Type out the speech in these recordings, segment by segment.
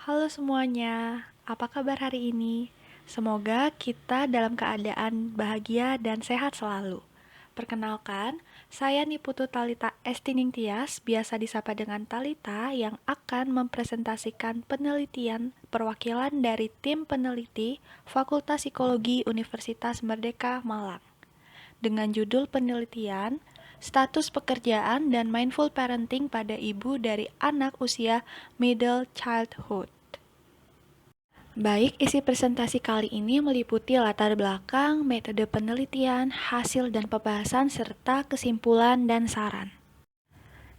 Halo semuanya, apa kabar hari ini? Semoga kita dalam keadaan bahagia dan sehat selalu. Perkenalkan, saya Niputu Talita Estining Tias, biasa disapa dengan Talita, yang akan mempresentasikan penelitian perwakilan dari tim peneliti Fakultas Psikologi Universitas Merdeka Malang. Dengan judul penelitian, status pekerjaan dan mindful parenting pada ibu dari anak usia middle childhood. Baik, isi presentasi kali ini meliputi latar belakang, metode penelitian, hasil dan pembahasan, serta kesimpulan dan saran.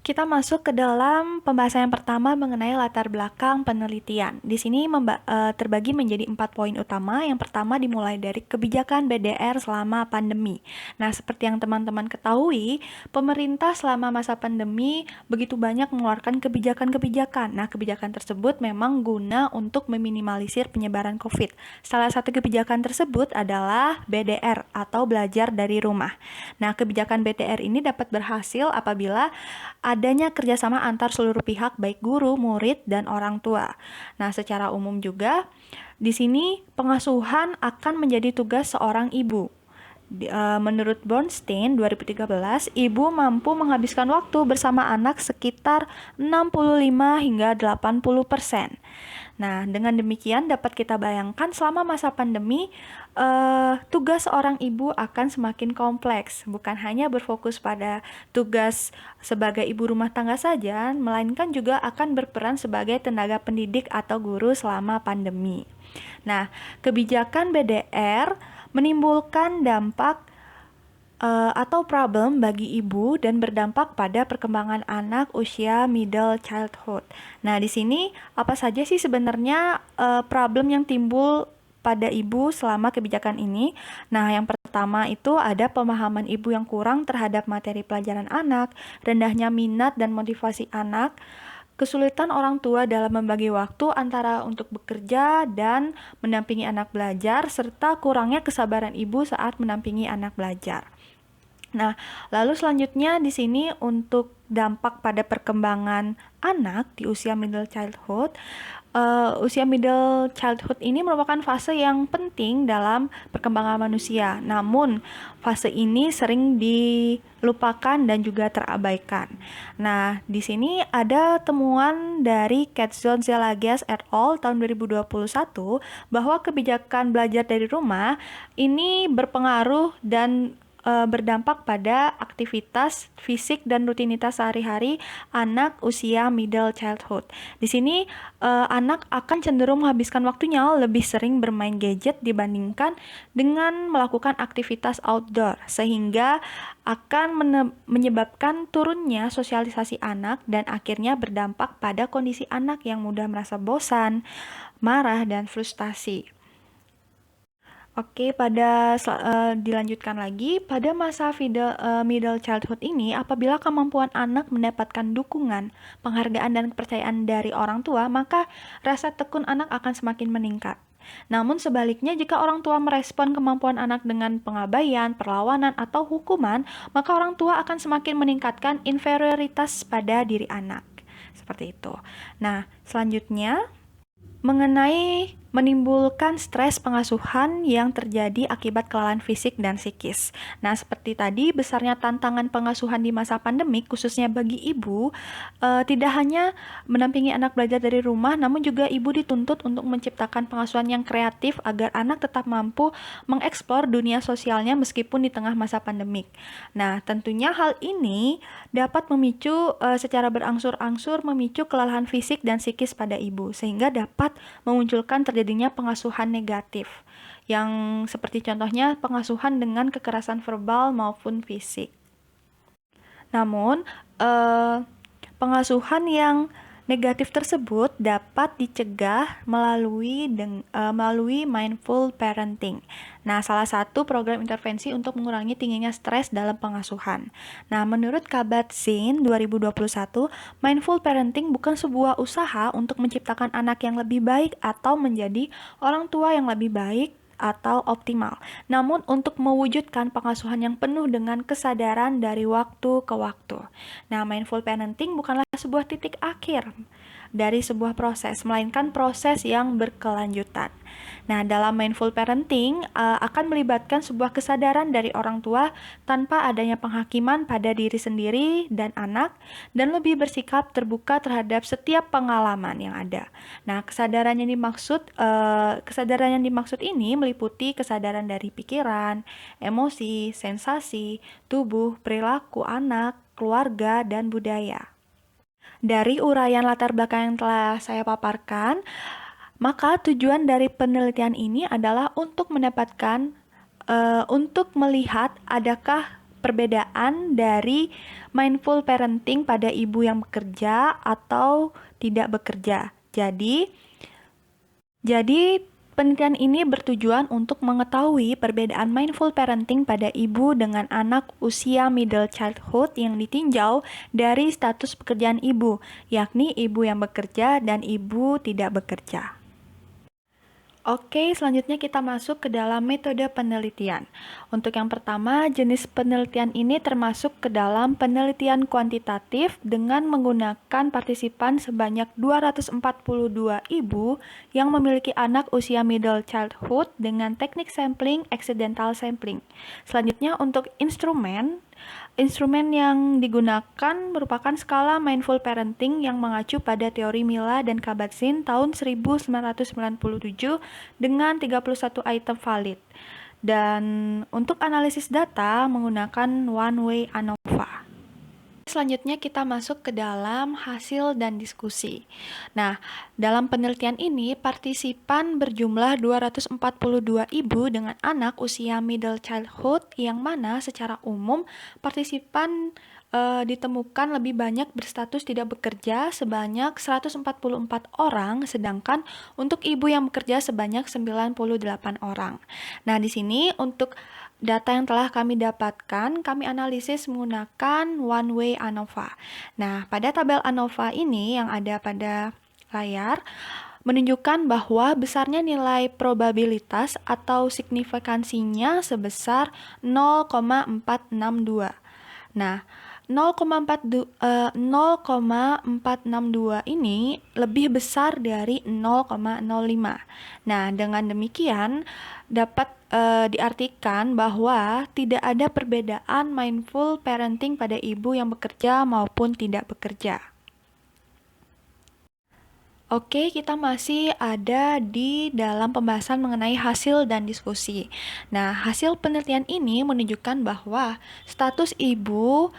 Kita masuk ke dalam pembahasan yang pertama mengenai latar belakang penelitian. Di sini terbagi menjadi 4 poin utama. Yang pertama dimulai dari kebijakan BDR selama pandemi. Nah, seperti yang teman-teman ketahui, pemerintah selama masa pandemi begitu banyak mengeluarkan kebijakan-kebijakan. Nah, kebijakan tersebut memang guna untuk meminimalisir penyebaran COVID. Salah satu kebijakan tersebut adalah BDR atau belajar dari rumah. Nah, kebijakan BDR ini dapat berhasil apabila adanya kerjasama antar seluruh pihak baik guru, murid, dan orang tua. Nah, secara umum juga di sini pengasuhan akan menjadi tugas seorang ibu. Menurut Bornstein 2013, ibu mampu menghabiskan waktu bersama anak sekitar 65 hingga 80%. Nah, dengan demikian dapat kita bayangkan selama masa pandemi, tugas seorang ibu akan semakin kompleks. Bukan hanya berfokus pada tugas sebagai ibu rumah tangga saja, melainkan juga akan berperan sebagai tenaga pendidik atau guru selama pandemi. Nah, kebijakan BDR menimbulkan dampak atau problem bagi ibu dan berdampak pada perkembangan anak usia middle childhood. Nah, di sini apa saja sih sebenarnya problem yang timbul pada ibu selama kebijakan ini? Nah, yang pertama itu ada pemahaman ibu yang kurang terhadap materi pelajaran anak, rendahnya minat dan motivasi anak, kesulitan orang tua dalam membagi waktu antara untuk bekerja dan mendampingi anak belajar, serta kurangnya kesabaran ibu saat mendampingi anak belajar. Nah, lalu selanjutnya di sini untuk dampak pada perkembangan anak di usia middle childhood. Usia middle childhood ini merupakan fase yang penting dalam perkembangan manusia. Namun, fase ini sering dilupakan dan juga terabaikan. Nah, di sini ada temuan dari Katzon Zelagias et al. Tahun 2021 bahwa kebijakan belajar dari rumah ini berpengaruh dan berdampak pada aktivitas fisik dan rutinitas sehari-hari anak usia middle childhood. Di sini anak akan cenderung menghabiskan waktunya lebih sering bermain gadget dibandingkan dengan melakukan aktivitas outdoor, sehingga akan menyebabkan turunnya sosialisasi anak dan akhirnya berdampak pada kondisi anak yang mudah merasa bosan, marah, dan frustasi. Oke, dilanjutkan lagi, pada masa middle childhood ini, apabila kemampuan anak mendapatkan dukungan, penghargaan, dan kepercayaan dari orang tua, maka rasa tekun anak akan semakin meningkat. Namun sebaliknya, jika orang tua merespon kemampuan anak dengan pengabaian, perlawanan, atau hukuman, maka orang tua akan semakin meningkatkan inferioritas pada diri anak. Seperti itu. Nah, selanjutnya mengenai menimbulkan stres pengasuhan yang terjadi akibat kelelahan fisik dan psikis. Nah, seperti tadi, besarnya tantangan pengasuhan di masa pandemik, khususnya bagi ibu, tidak hanya mendampingi anak belajar dari rumah, namun juga ibu dituntut untuk menciptakan pengasuhan yang kreatif agar anak tetap mampu mengeksplor dunia sosialnya meskipun di tengah masa pandemik. Nah, tentunya hal ini dapat memicu secara berangsur-angsur memicu kelelahan fisik dan psikis pada ibu, sehingga dapat memunculkan terjadinya pengasuhan negatif, yang seperti contohnya pengasuhan dengan kekerasan verbal maupun fisik. Namun, pengasuhan yang negatif tersebut dapat dicegah melalui mindful parenting. Nah, salah satu program intervensi untuk mengurangi tingginya stres dalam pengasuhan. Nah, menurut Kabat-Zinn 2021, mindful parenting bukan sebuah usaha untuk menciptakan anak yang lebih baik atau menjadi orang tua yang lebih baik atau optimal, namun untuk mewujudkan pengasuhan yang penuh dengan kesadaran dari waktu ke waktu. Nah, mindful parenting bukanlah sebuah titik akhir, dari sebuah proses, melainkan proses yang berkelanjutan. Nah, dalam mindful parenting akan melibatkan sebuah kesadaran dari orang tua tanpa adanya penghakiman pada diri sendiri dan anak, dan lebih bersikap terbuka terhadap setiap pengalaman yang ada. Nah, kesadaran yang dimaksud ini meliputi kesadaran dari pikiran, emosi, sensasi, tubuh, perilaku anak, keluarga, dan budaya. Dari uraian latar belakang yang telah saya paparkan, maka tujuan dari penelitian ini adalah untuk untuk melihat adakah perbedaan dari mindful parenting pada ibu yang bekerja atau tidak bekerja. Jadi penelitian ini bertujuan untuk mengetahui perbedaan mindful parenting pada ibu dengan anak usia middle childhood yang ditinjau dari status pekerjaan ibu, yakni ibu yang bekerja dan ibu tidak bekerja. Oke, selanjutnya kita masuk ke dalam metode penelitian. Untuk yang pertama, jenis penelitian ini termasuk ke dalam penelitian kuantitatif dengan menggunakan partisipan sebanyak 242 ibu yang memiliki anak usia middle childhood dengan teknik sampling accidental sampling. Selanjutnya untuk instrumen yang digunakan merupakan skala mindful parenting yang mengacu pada teori Mila dan Kabat-Zinn tahun 1997 dengan 31 item valid. Dan untuk analisis data menggunakan one-way ANOVA. Selanjutnya kita masuk ke dalam hasil dan diskusi. Nah, dalam penelitian ini partisipan berjumlah 242 ibu dengan anak usia middle childhood yang mana secara umum partisipan ditemukan lebih banyak berstatus tidak bekerja sebanyak 144 orang, sedangkan untuk ibu yang bekerja sebanyak 98 orang. Nah, di sini untuk data yang telah kami dapatkan, kami analisis menggunakan one-way ANOVA. Nah, pada tabel ANOVA ini yang ada pada layar, menunjukkan bahwa besarnya nilai probabilitas atau signifikansinya sebesar 0,462. Nah, 0,462 ini lebih besar dari 0,05. Nah, dengan demikian dapat diartikan bahwa tidak ada perbedaan mindful parenting pada ibu yang bekerja maupun tidak bekerja. Oke, kita masih ada di dalam pembahasan mengenai hasil dan diskusi. Nah, hasil penelitian ini menunjukkan bahwa status ibu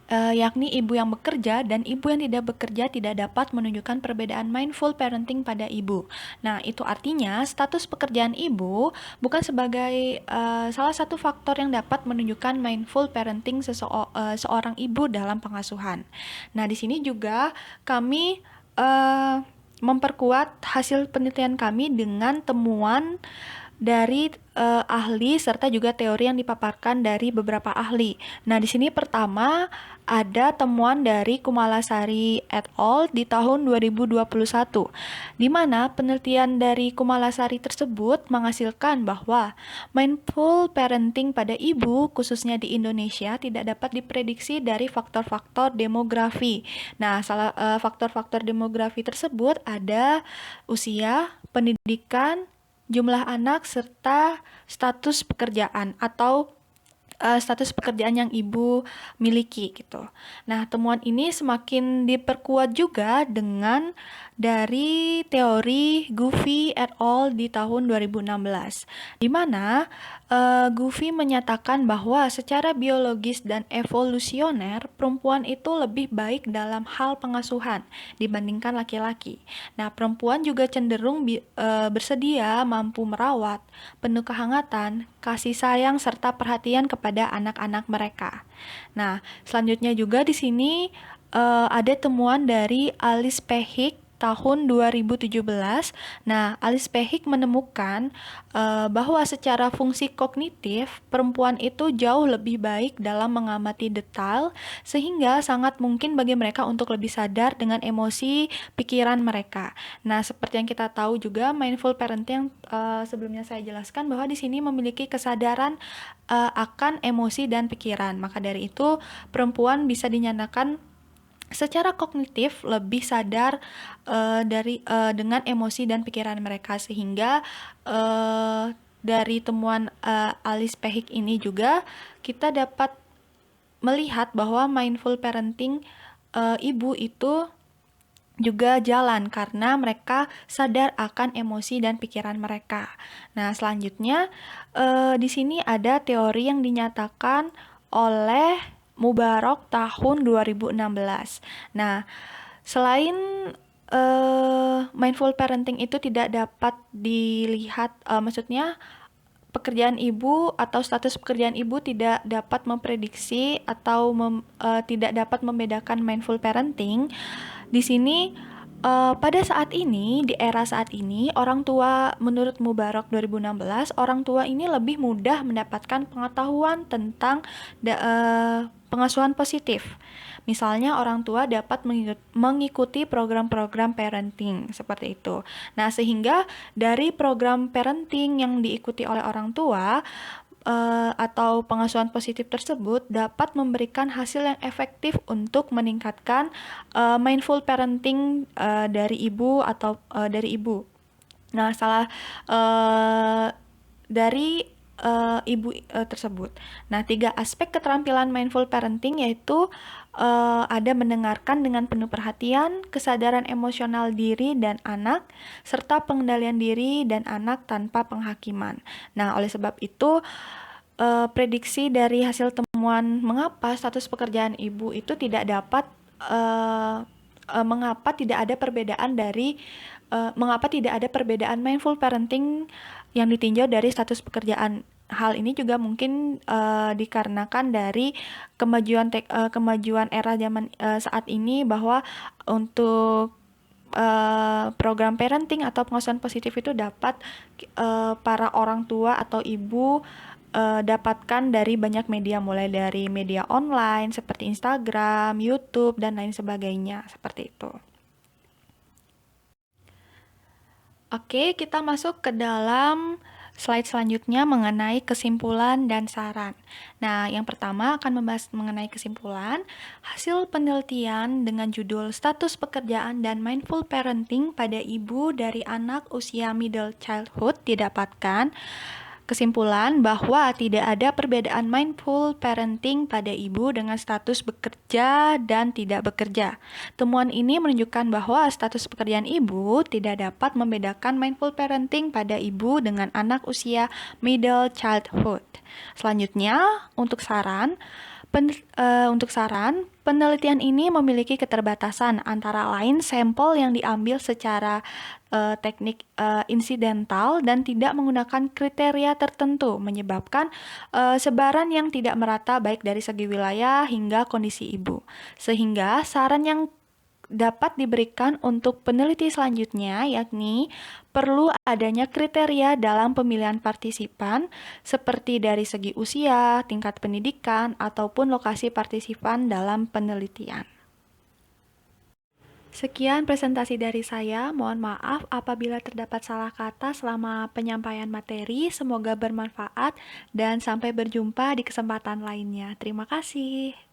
yakni ibu yang bekerja dan ibu yang tidak bekerja tidak dapat menunjukkan perbedaan mindful parenting pada ibu. Nah, itu artinya status pekerjaan ibu bukan sebagai salah satu faktor yang dapat menunjukkan mindful parenting seorang ibu dalam pengasuhan. Nah, di sini juga kami memperkuat hasil penelitian kami dengan temuan dari ahli serta juga teori yang dipaparkan dari beberapa ahli. Nah, di sini pertama ada temuan dari Kumalasari et al. Di tahun 2021, di mana penelitian dari Kumalasari tersebut menghasilkan bahwa mindful parenting pada ibu, khususnya di Indonesia, tidak dapat diprediksi dari faktor-faktor demografi. Nah, faktor-faktor demografi tersebut ada usia, pendidikan, jumlah anak, serta status pekerjaan atau status pekerjaan yang ibu miliki gitu. Nah, temuan ini semakin diperkuat juga dengan dari teori Guffey et al. Di tahun 2016, di mana Guffey menyatakan bahwa secara biologis dan evolusioner perempuan itu lebih baik dalam hal pengasuhan dibandingkan laki-laki. Nah, perempuan juga cenderung bersedia mampu merawat, penuh kehangatan, kasih sayang serta perhatian kepada anak-anak mereka. Nah, selanjutnya juga di sini ada temuan dari Alice Pehik tahun 2017. Nah, Alice Pehik menemukan bahwa secara fungsi kognitif perempuan itu jauh lebih baik dalam mengamati detail sehingga sangat mungkin bagi mereka untuk lebih sadar dengan emosi pikiran mereka. Nah, seperti yang kita tahu juga mindful parenting sebelumnya saya jelaskan bahwa di sini memiliki kesadaran akan emosi dan pikiran. Maka dari itu perempuan bisa dinyatakan secara kognitif lebih sadar dengan emosi dan pikiran mereka, sehingga dari temuan Alice Pehik ini juga kita dapat melihat bahwa mindful parenting ibu itu juga jalan karena mereka sadar akan emosi dan pikiran mereka. Nah, selanjutnya di sini ada teori yang dinyatakan oleh Mubarak tahun 2016. Nah, selain mindful parenting itu tidak dapat dilihat, maksudnya pekerjaan ibu atau status pekerjaan ibu tidak dapat memprediksi atau tidak dapat membedakan mindful parenting. Di sini pada saat ini, di era saat ini, orang tua menurut Mubarak 2016, orang tua ini lebih mudah mendapatkan pengetahuan tentang pengasuhan positif. Misalnya orang tua dapat mengikuti program-program parenting seperti itu. Nah, sehingga dari program parenting yang diikuti oleh orang tua atau pengasuhan positif tersebut dapat memberikan hasil yang efektif untuk meningkatkan mindful parenting dari ibu atau dari ibu. Nah, dari ibu tersebut. Nah, 3 aspek keterampilan mindful parenting yaitu ada mendengarkan dengan penuh perhatian, kesadaran emosional diri dan anak, serta pengendalian diri dan anak tanpa penghakiman. Nah, oleh sebab itu prediksi dari hasil temuan mengapa status pekerjaan ibu itu tidak dapat mengapa tidak ada perbedaan mindful parenting yang ditinjau dari status pekerjaan. Hal ini juga mungkin dikarenakan dari kemajuan era zaman saat ini, bahwa untuk program parenting atau pengasuhan positif itu dapat para orang tua atau ibu dapatkan dari banyak media, mulai dari media online seperti Instagram, YouTube, dan lain sebagainya, seperti itu. Oke, kita masuk ke dalam slide selanjutnya mengenai kesimpulan dan saran. Nah, yang pertama akan membahas mengenai kesimpulan. Hasil penelitian dengan judul Status Pekerjaan dan Mindful Parenting pada Ibu dari Anak Usia Middle Childhood didapatkan kesimpulan bahwa tidak ada perbedaan mindful parenting pada ibu dengan status bekerja dan tidak bekerja. Temuan ini menunjukkan bahwa status pekerjaan ibu tidak dapat membedakan mindful parenting pada ibu dengan anak usia middle childhood. Selanjutnya, untuk saran, penelitian ini memiliki keterbatasan, antara lain sampel yang diambil secara teknik insidental dan tidak menggunakan kriteria tertentu, menyebabkan sebaran yang tidak merata baik dari segi wilayah hingga kondisi ibu. Sehingga saran yang dapat diberikan untuk peneliti selanjutnya yakni perlu adanya kriteria dalam pemilihan partisipan seperti dari segi usia, tingkat pendidikan, ataupun lokasi partisipan dalam penelitian. Sekian presentasi dari saya. Mohon maaf apabila terdapat salah kata selama penyampaian materi. Semoga bermanfaat dan sampai berjumpa di kesempatan lainnya. Terima kasih.